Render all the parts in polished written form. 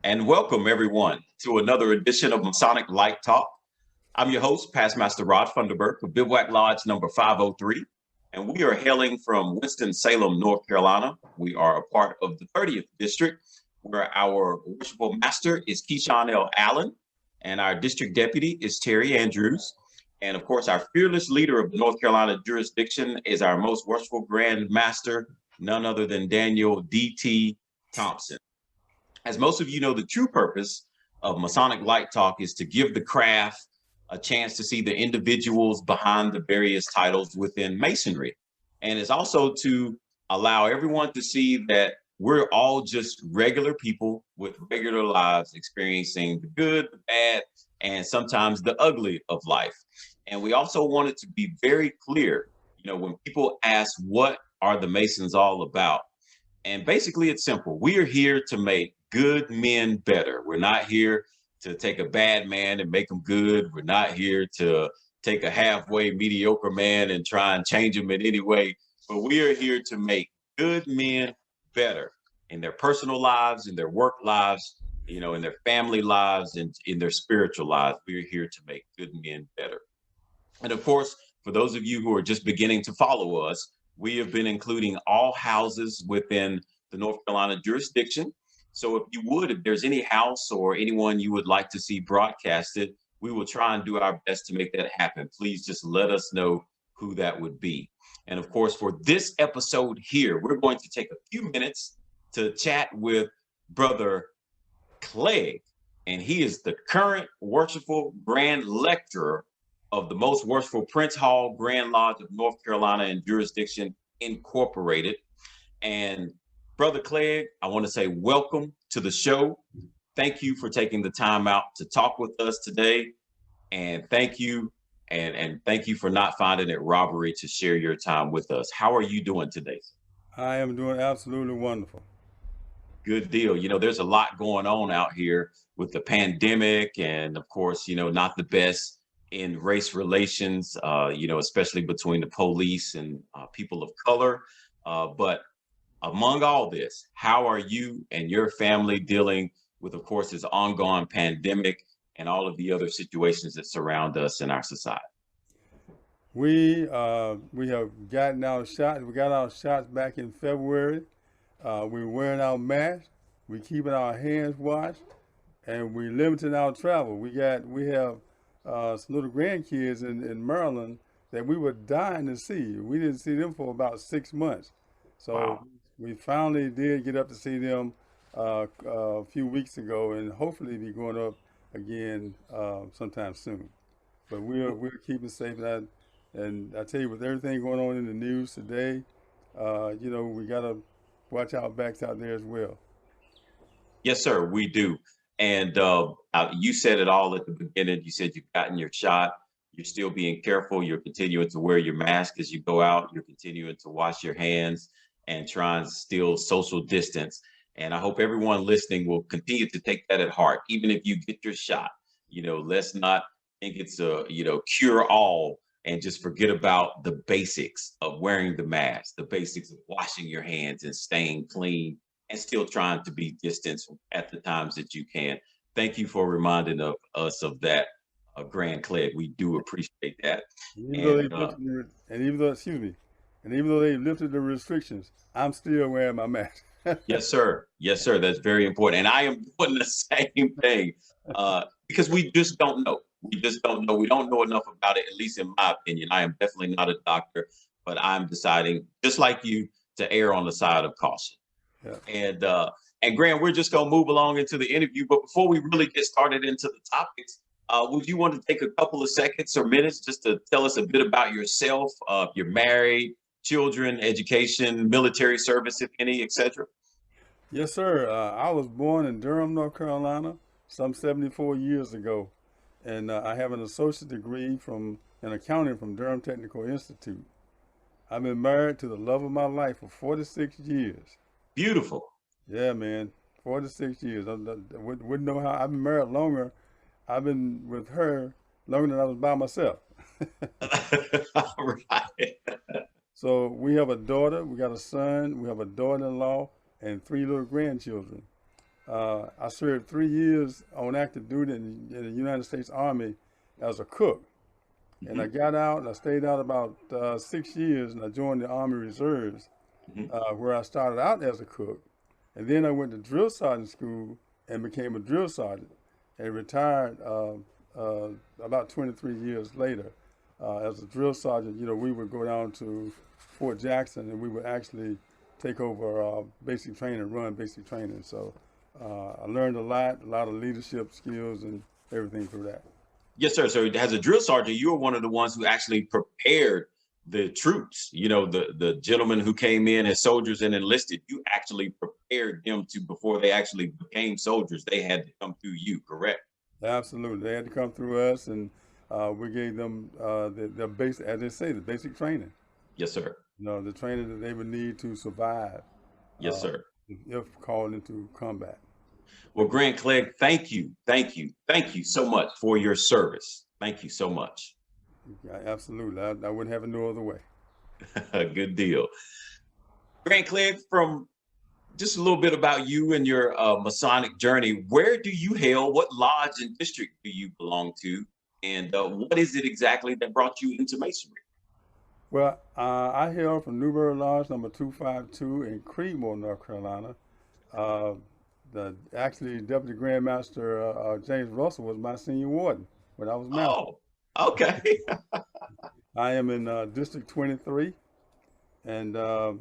And welcome everyone to another edition of Masonic Light Talk. I'm your host, Past Master Funderburk of Bivouac Lodge number 503, and we are hailing from Winston-Salem, North Carolina. We are a part of the 30th District, where our Worshipful Master is Keyshawn L. Allen, and our District Deputy is Terry Andrews. And of course, our fearless leader of the North Carolina jurisdiction is our most worshipful Grand Master, none other than Daniel D.T. Thompson. As most of you know, the true purpose of Masonic Light Talk is to give the craft a chance to see the individuals behind the various titles within Masonry. And it's also to allow everyone to see that we're all just regular people with regular lives experiencing the good, the bad, and sometimes the ugly of life. And we also want it to be very clear, when people ask, what are the Masons all about? And basically, it's simple. We are here to make good men better. We're not here to take a bad man and make him good. We're not here to take a halfway mediocre man and try and change him in any way. But we are here to make good men better in their personal lives, in their work lives, in their family lives, and in their spiritual lives. We're here to make good men better. And of course, for those of you who are just beginning to follow us, we have been including all houses within the North Carolina jurisdiction. So if there's any house or anyone you would like to see broadcasted, we will try and do our best to make that happen. Please just let us know who that would be. And of course, for this episode here, we're going to take a few minutes to chat with Brother Clegg, and he is the current Worshipful Grand Lecturer of the Most Worshipful Prince Hall Grand Lodge of North Carolina and Jurisdiction Incorporated. And Brother Clegg, I want to say welcome to the show. Thank you for taking the time out to talk with us today. And thank you. And thank you for not finding it robbery to share your time with us. How are you doing today? I am doing absolutely wonderful. Good deal. There's a lot going on out here with the pandemic, and of course, not the best in race relations, especially between the police and people of color. But among all this, how are you and your family dealing with, of course, this ongoing pandemic and all of the other situations that surround us in our society? We have gotten our shots. We got our shots back in February. We're wearing our masks. We're keeping our hands washed, and we're limiting our travel. We have some little grandkids in Maryland that we were dying to see. We didn't see them for about 6 months, so Wow. we finally did get up to see them a few weeks ago, and hopefully be going up again sometime soon. But we're keeping safe, and I tell you, with everything going on in the news today, we gotta watch our backs out there as well. Yes, sir, we do. And you said it all at the beginning. You said you've gotten your shot. You're still being careful. You're continuing to wear your mask as you go out. You're continuing to wash your hands and try and still social distance. And I hope everyone listening will continue to take that at heart, even if you get your shot. Let's not think it's a cure all and just forget about the basics of wearing the mask, the basics of washing your hands and staying clean and still trying to be distant at the times that you can. Thank you for reminding us of that, Grand Clegg. We do appreciate that. And even though And they've lifted and even though excuse me, and even though they've lifted the restrictions, I'm still wearing my mask. yes, sir. Yes, sir. That's very important. And I am doing the same thing because we just don't know. We just don't know. We don't know enough about it, at least in my opinion. I am definitely not a doctor, but I'm deciding, just like you, to err on the side of caution. Yeah. And Graham, we're just gonna move along into the interview. But before we really get started into the topics, would you want to take a couple of seconds or minutes just to tell us a bit about yourself? You're married, children, education, military service, if any, etc. Yes, sir. I was born in Durham, North Carolina, some 74 years ago, and I have an associate degree from in accounting from Durham Technical Institute. I've been married to the love of my life for 46 years. Beautiful. Yeah, man, 46 years. I wouldn't know how. I've been married longer. I've been with her longer than I was by myself. All right. So we have a daughter, we got a son, we have a daughter-in-law, and three little grandchildren. I served 3 years on active duty in the United States Army as a cook. And I Hmm. got out and I stayed out about 6 years and I joined the Army Reserves, Hmm. where I started out as a cook. And then I went to drill sergeant school and became a drill sergeant and retired uh, about 23 years later. As a drill sergeant, we would go down to Fort Jackson and we would actually take over basic training, run basic training. So I learned a lot of leadership skills and everything through that. Yes, sir. So as a drill sergeant, you were one of the ones who actually prepared the troops. The gentlemen who came in as soldiers and enlisted, you actually prepared them to before they actually became soldiers. They had to come through you, correct? Absolutely. They had to come through us, and we gave them the basic, as they say, the basic training. Yes, sir. The training that they would need to survive Yes, uh, sir. if called into combat. Well, Grant Clegg, thank you, thank you, thank you so much for your service. Thank you so much. Yeah, absolutely. I wouldn't have it no other way. Good deal. Grant Clegg, from just a little bit about you and your Masonic journey. Where do you hail? What lodge and district do you belong to? And what is it exactly that brought you into Masonry? Well, I hail from Newberry Lodge number 252 in Creedmoor, North Carolina. Uh, actually, Deputy Grand Master James Russell was my senior warden when I was master. Oh, okay. I am in District 23, and the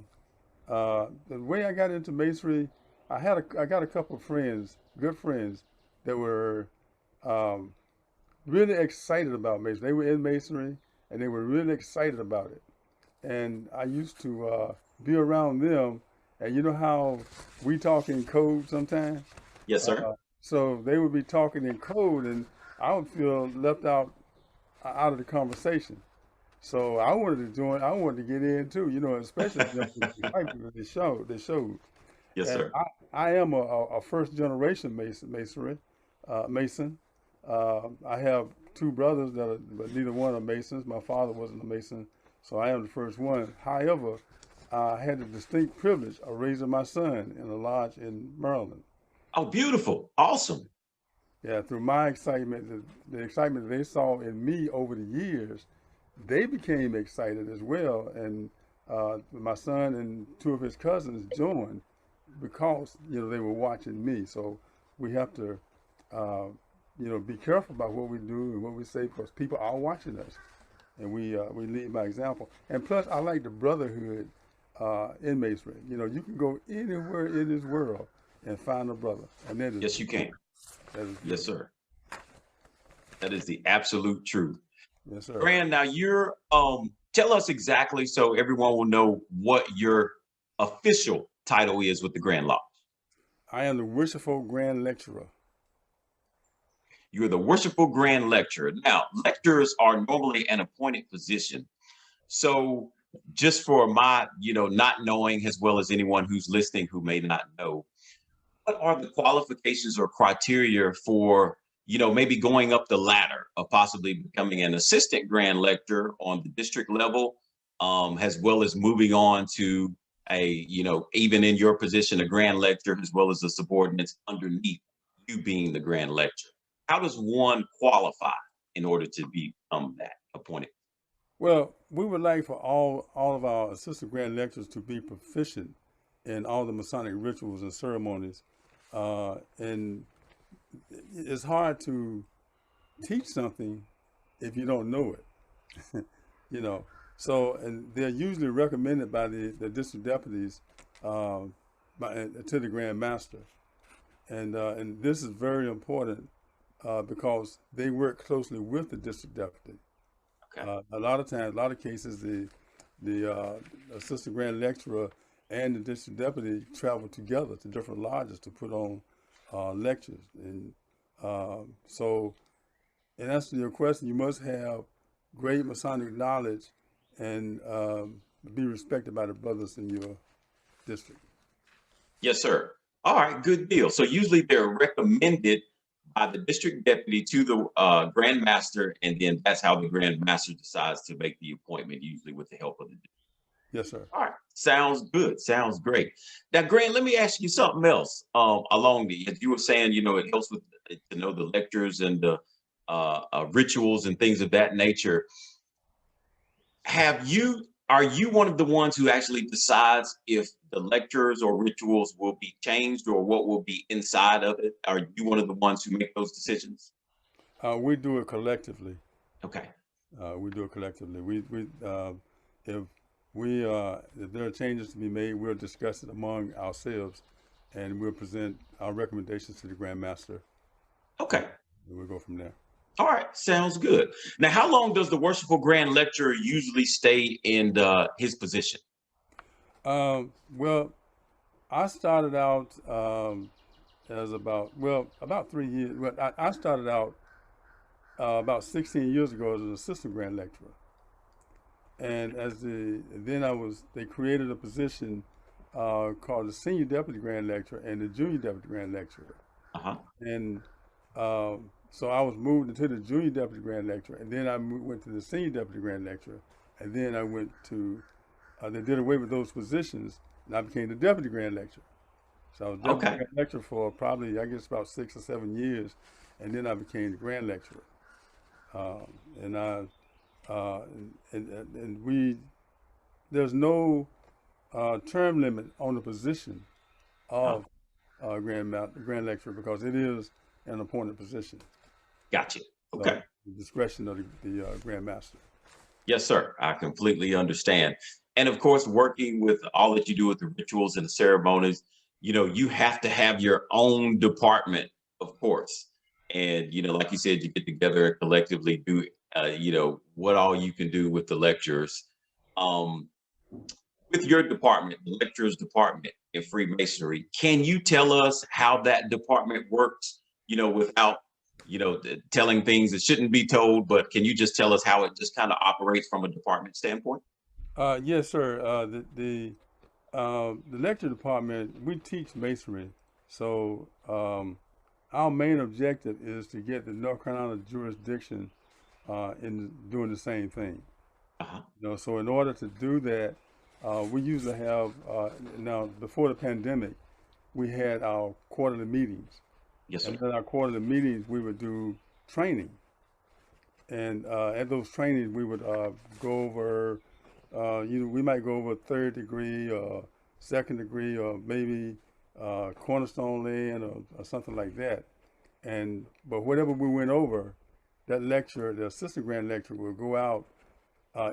way I got into masonry, I got a couple of friends, good friends, that were um, really excited about masonry. They were in masonry, and they were really excited about it. And I used to be around them, and you know how we talk in code sometimes. Yes, sir. So they would be talking in code, and I would feel left out of the conversation. So I wanted to join. I wanted to get in too, especially the excitement they showed. Yes, And sir. I am a first generation Mason. I have two brothers but neither one are Masons. My father wasn't a Mason, so I am the first one. However, I had the distinct privilege of raising my son in a lodge in Maryland. Oh, beautiful. Awesome. Yeah, through my excitement, the excitement they saw in me over the years, they became excited as well. And my son and two of his cousins joined because they were watching me. So we have to uh, be careful about what we do and what we say because people are watching us, and we lead by example. And plus, I like the brotherhood in masonry. You can go anywhere in this world and find a brother, and Yes, you can. that is Yes, beautiful. sir. That is the absolute truth. Yes, sir. Grant, now you're tell us exactly so everyone will know what your official title is with the Grand Lodge. I am the Worshipful Grand Lecturer. You're the Worshipful Grand Lecturer. Now, lecturers are normally an appointed position. So just for my, not knowing as well as anyone who's listening who may not know, what are the qualifications or criteria for, maybe going up the ladder of possibly becoming an assistant grand lecturer on the district level, as well as moving on to even in your position, a grand lecturer, as well as the subordinates underneath you being the grand lecturer? How does one qualify in order to become that appointed? Well, we would like for all of our assistant grand lecturers to be proficient in all the Masonic rituals and ceremonies. And it's hard to teach something if you don't know it, you know. So, and they're usually recommended by the district deputies to the Grand Master. And this is very important because they work closely with the district deputy. Okay. A lot of times, a lot of cases, the assistant grand lecturer and the district deputy travel together to different lodges to put on lectures. And so, in answer to your question, you must have great Masonic knowledge and be respected by the brothers in your district. Yes, sir. All right, good deal. So usually they're recommended by the district deputy to the Grand Master, and then that's how the Grand Master decides to make the appointment, usually with the help of the. Yes, sir. All right, Sounds good. Sounds great. Now, Grant, let me ask you something else. Along the, as you were saying, it helps with to know the lectures and the rituals and things of that nature. Are you one of the ones who actually decides if the lectures or rituals will be changed or what will be inside of it? Are you one of the ones who make those decisions? We do it collectively. Okay. We do it collectively. If if there are changes to be made, we'll discuss it among ourselves, and we'll present our recommendations to the Grand Master. Okay. And we'll go from there. All right. Sounds good. Now, how long does the Worshipful Grand Lecturer usually stay in his position? Well, I started out as about 3 years. Well, I started out about 16 years ago as an assistant grand lecturer, and they created a position called the senior deputy grand lecturer and the junior deputy grand lecturer, Uh-huh. and so I was moved into the junior deputy grand lecturer, and then I went to the senior deputy grand lecturer, and then I went to they did away with those positions, and I became the deputy grand lecturer. So I was deputy Okay. grand lecturer for probably, I guess, about 6 or 7 years, and then I became the grand lecturer. And I and we there's no term limit on the position Oh, of grand lecturer because it is an appointed position. gotcha. So Okay. the discretion of the grand master. Yes, sir. I completely understand. And of course, working with all that you do with the rituals and the ceremonies, you have to have your own department, of course. And, like you said, you get together and collectively do, what all you can do with the lectures. Um, with your department, the lecturers department in Freemasonry, can you tell us how that department works, without, telling things that shouldn't be told, but can you just tell us how it just kind of operates from a department standpoint? Yes, sir. The lecture department, we teach masonry. So our main objective is to get the North Carolina jurisdiction in doing the same thing. Uh-huh. So in order to do that, we usually have now before the pandemic, we had our quarterly meetings, Yes, and sir. at our quarterly meetings we would do training, and at those trainings we would go over, we might go over third degree or second degree or maybe cornerstone land or something like that, but whatever we went over, that lecturer, the assistant grand lecturer, would go out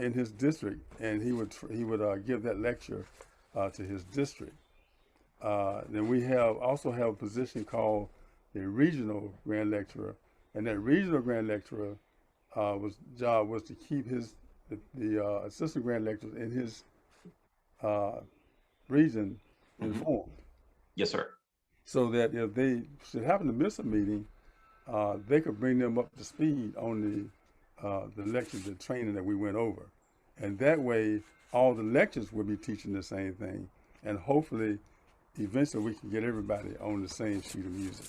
in his district, and he would give that lecture to his district. Then we also have a position called the regional grand lecturer, and that regional grand lecturer job was to keep the assistant grand lecturers in his region Hmm. informed, Yes, sir. so that if they should happen to miss a meeting, they could bring them up to speed on the lecture, the training that we went over, and that way all the lectures will be teaching the same thing, and hopefully, eventually, we can get everybody on the same sheet of music.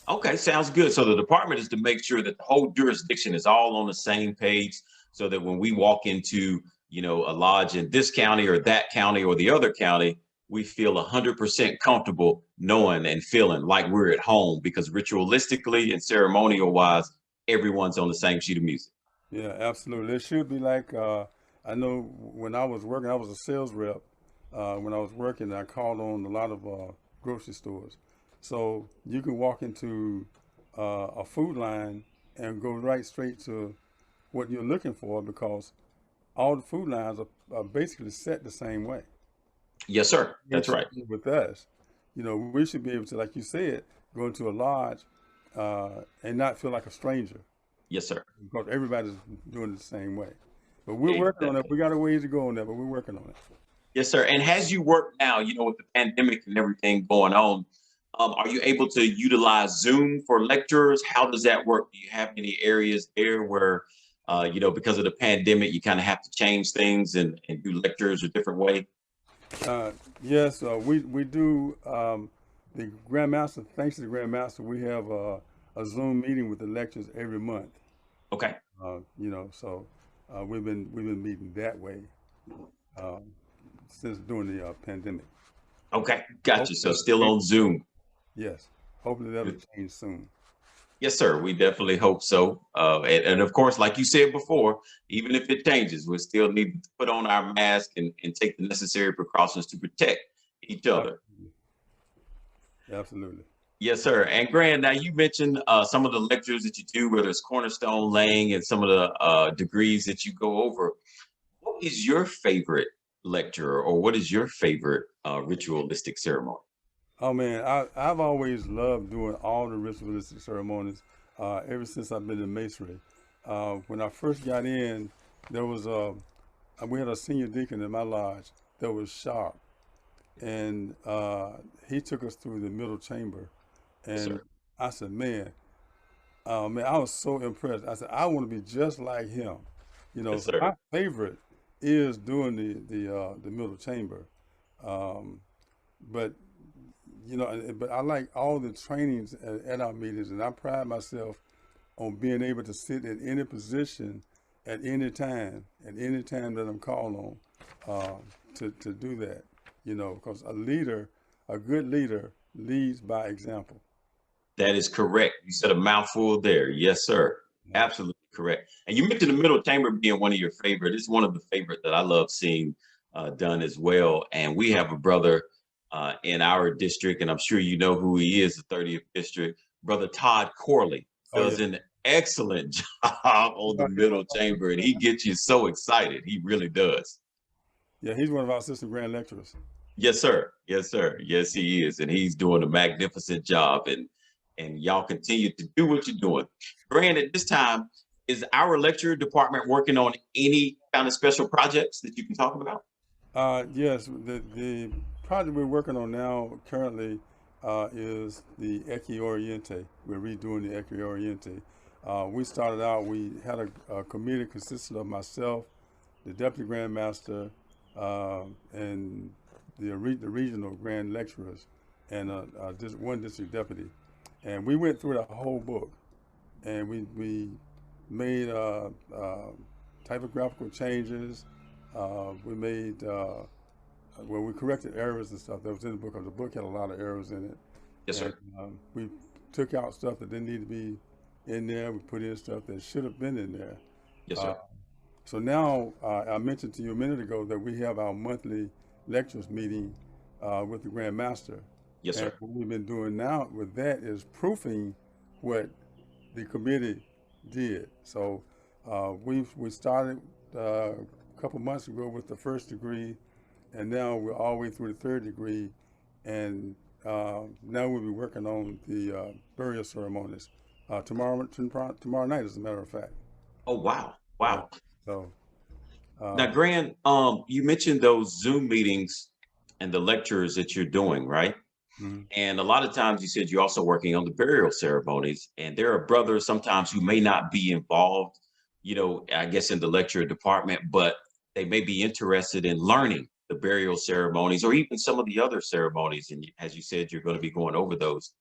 Okay, sounds good. So the department is to make sure that the whole jurisdiction is all on the same page so that when we walk into, a lodge in this county or that county or the other county, we feel 100% comfortable knowing and feeling like we're at home because ritualistically and ceremonial wise, everyone's on the same sheet of music. Yeah, absolutely. It should be like I know when I was working, I was a sales rep. When I was working, I called on a lot of grocery stores. So you can walk into a food line and go right straight to what you're looking for because all the food lines are basically set the same way. Yes, sir. It That's should right. be with us. We should be able to, like you said, go into a lodge and not feel like a stranger Yes, sir. because everybody's doing it the same way. But we're working on it. Exactly. We got a ways to go on that, but we're working on it. Yes, sir. And as you work now, with the pandemic and everything going on, are you able to utilize Zoom for lectures? How does that work? Do you have any areas there where, because of the pandemic, you kind of have to change things and do lectures a different way? Uh, yes, we do. The Grandmaster, thanks to the Grandmaster, we have a Zoom meeting with the lectures every month. Okay. So we've been meeting that way. Um, since during the pandemic. Okay, gotcha. So Hopefully, still on Zoom. yes, hopefully that'll change soon. Yes, sir. We definitely hope so. And of course, like you said before, even if it changes, we still need to put on our mask and take the necessary precautions to protect each other. Absolutely. Absolutely. Yes, sir. And Grant, now you mentioned some of the lectures that you do, whether it's cornerstone laying and some of the degrees that you go over. What is your favorite lecture, or what is your favorite ritualistic ceremony? Oh man, I've always loved doing all the ritualistic ceremonies ever since I've been in masonry. When I first got in, there was we had a senior deacon in my lodge that was sharp, and he took us through the middle chamber, Yes, and sir. I said, man, I was so impressed. I said, I want to be just like him, Yes, So my sir. favorite is doing the middle chamber, um, but but I like all the trainings at our meetings, and I pride myself on being able to sit in any position at any time that I'm called on to do that. Because a good leader leads by example. That is correct. You said a mouthful there. Yes, sir. Yeah. Absolutely correct. And you mentioned the middle chamber being one of your favorite. It's one of the favorite that I love seeing done as well. And we have a brother in our district, and I'm sure you know who he is, the 30th district. Brother Todd Corley Oh yeah. does an excellent job on the middle chamber, and he gets you so excited. He really does. Yeah, he's one of our assistant grand lecturers. Yes, sir. Yes, sir. Yes, he is, and he's doing a magnificent job. And y'all continue to do what you're doing. Brand, at this time, is our lecture department working on any kind of special projects that you can talk about? Yes, the project we're working on now currently is the Ecce Oriente. We're redoing the Ecce Oriente. We started out, we had a committee consisting of myself, the Deputy Grand Master, and the regional Grand Lecturers, and just one district deputy. And we went through the whole book, and we made typographical changes. We made we corrected errors and stuff that was in the book, because the book had a lot of errors in it. Yes, And sir. we took out stuff that didn't need to be in there. We put in stuff that should have been in there. Yes, Uh, sir. so now I mentioned to you a minute ago that we have our monthly lectures meeting with the Grand Master. Yes, And sir. what we've been doing now with that is proofing what the committee did. So we started a couple months ago with the first degree, and now we're all the way through the third degree, and now we'll be working on the burial ceremonies tomorrow night, as a matter of fact. Oh, wow. Yeah. Wow. So Now, uh, Grant, you mentioned those Zoom meetings and the lectures that you're doing, right? mhm. And a lot of times you said you're also working on the burial ceremonies, and there are brothers sometimes who may not be involved, I guess in the lecture department, but they may be interested in learning the burial ceremonies or even some of the other ceremonies. And as you said, you're going to be going over those.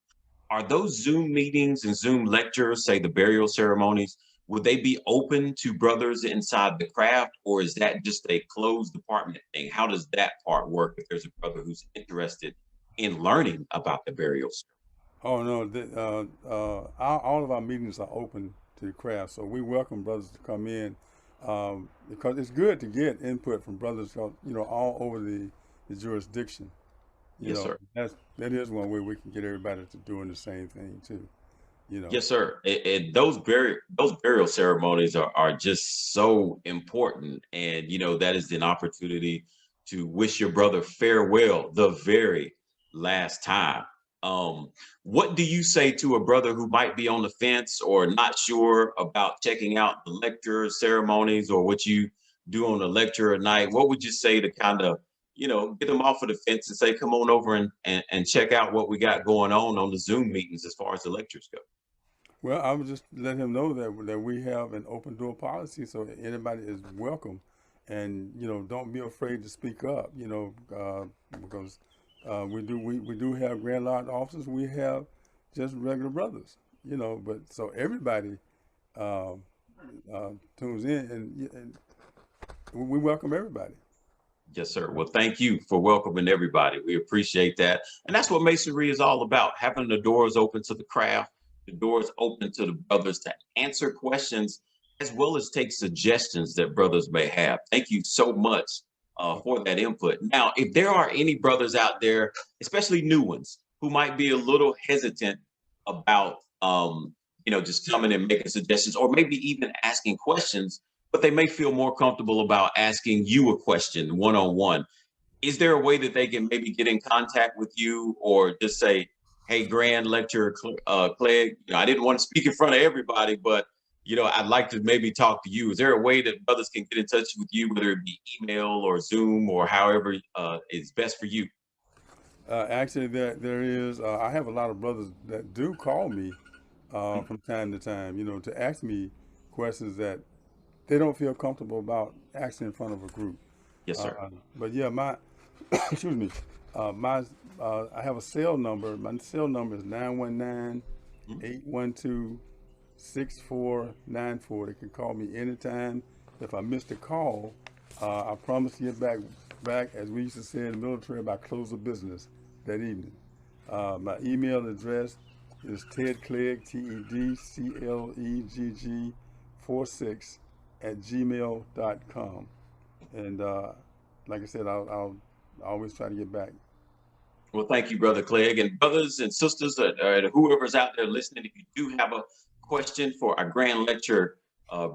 Are those Zoom meetings and Zoom lectures, say the burial ceremonies, would they be open to brothers inside the craft, or is that just a closed department thing? How does that part work if there's a brother who's interested in learning about the burials? Oh no, all of our meetings are open to the craft, so we welcome brothers to come in, because it's good to get input from brothers, all over the jurisdiction. Yes, sir. That is one way we can get everybody to doing the same thing too. You know. Yes, sir. And those burial ceremonies are just so important. And that is an opportunity to wish your brother farewell the very last time. Um, what do you say to a brother who might be on the fence or not sure about checking out the lecture ceremonies or what you do on the lecture at night? What would you say to kind of, get them off of the fence and say, come on over and check out what we got going on the Zoom meetings as far as the lectures go? Well, I would just let him know that we have an open door policy, so anybody is welcome, and don't be afraid to speak up. Because we do have Grand Lodge officers. We have just regular brothers. But so everybody uh, tunes in, and we welcome everybody. Yes, sir. Well, thank you for welcoming everybody. We appreciate that. And that's what Masonry is all about, having the doors open to the craft, the doors open to the brothers to answer questions, as well as take suggestions that brothers may have. Thank you so much for that input. Now, if there are any brothers out there, especially new ones, who might be a little hesitant about, just coming and making suggestions, or maybe even asking questions, but they may feel more comfortable about asking you a question one-on-one. Is there a way that they can maybe get in contact with you, or just say, hey, Grand Lecturer Clegg, I didn't want to speak in front of everybody, but I'd like to maybe talk to you. Is there a way that brothers can get in touch with you, whether it be email or Zoom or however is best for you? Actually, there is. I have a lot of brothers that do call me from time to time, to ask me questions that they don't feel comfortable about asking in front of a group. Yes, sir. But yeah, my excuse me, my I have a cell number. My cell number is 919-812-6494. They can call me anytime. If I missed a call, I promise to get back, as we used to say in the military, by close of business that evening. My email address is Ted Clegg, TEDCLEGG 46 at gmail.com. And like I said, I'll always try to get back. Well, thank you, Brother Clegg. And brothers and sisters, whoever's out there listening, if you do have a question for our Grand Lecturer,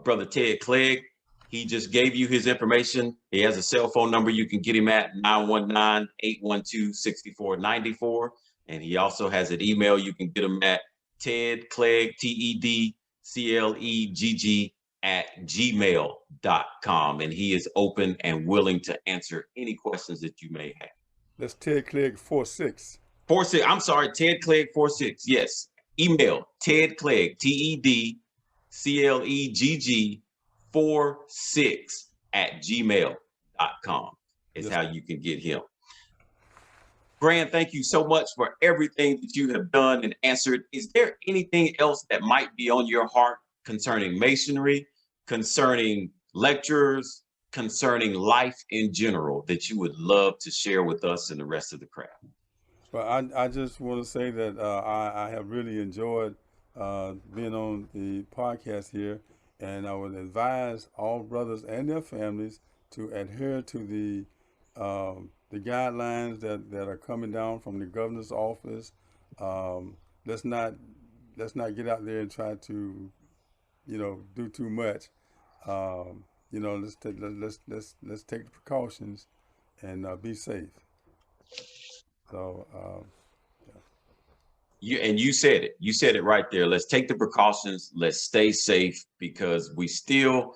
Brother Ted Clegg, he just gave you his information. He has a cell phone number. You can get him at 919-812-6494. And he also has an email. You can get him at Ted Clegg, TEDCLEGG at gmail.com. And he is open and willing to answer any questions that you may have. That's Ted Clegg 46. 46. I'm sorry, Ted Clegg 46. Yes. Email Ted Clegg, TEDCLEGG 46 at gmail.com is how you can get him. Grant, thank you so much for everything that you have done and answered. Is there anything else that might be on your heart concerning Masonry, concerning lectures, concerning life in general that you would love to share with us and the rest of the crowd? Well, I just want to say that I have really enjoyed being on the podcast here, and I would advise all brothers and their families to adhere to the guidelines that are coming down from the governor's office. Let's not get out there and try to, do too much. Let's take the precautions and be safe. So. You said it. You said it right there. Let's take the precautions. Let's stay safe, because we still,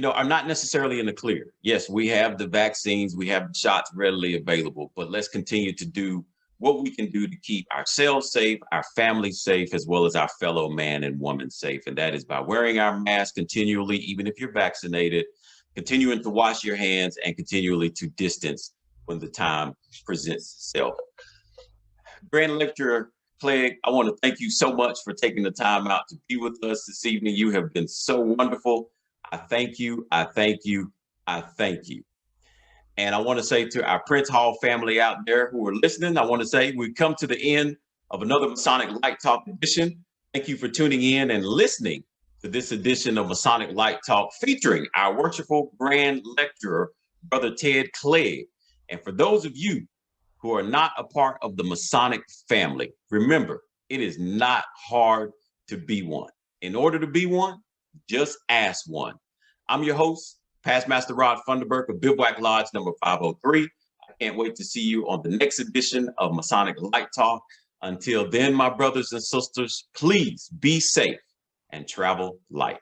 are not necessarily in the clear. Yes, we have the vaccines, we have the shots readily available, but let's continue to do what we can do to keep ourselves safe, our families safe, as well as our fellow man and woman safe. And that is by wearing our mask continually, even if you're vaccinated, continuing to wash your hands, and continually to distance when the time presents itself. Grand Lecturer Clegg, I want to thank you so much for taking the time out to be with us this evening. You have been so wonderful. I thank you. I thank you. I thank you. And I want to say to our Prince Hall family out there who are listening, I want to say we've come to the end of another Masonic Light Talk edition. Thank you for tuning in and listening to this edition of Masonic Light Talk, featuring our worshipful Grand Lecturer, Brother Ted Clegg. And for those of you who are not a part of the Masonic family, remember, it is not hard to be one. In order to be one, just ask one. I'm your host, Past Master Funderburk of Bivouac Lodge number 503. I can't wait to see you on the next edition of Masonic Light Talk. Until then, my brothers and sisters, please be safe and travel light.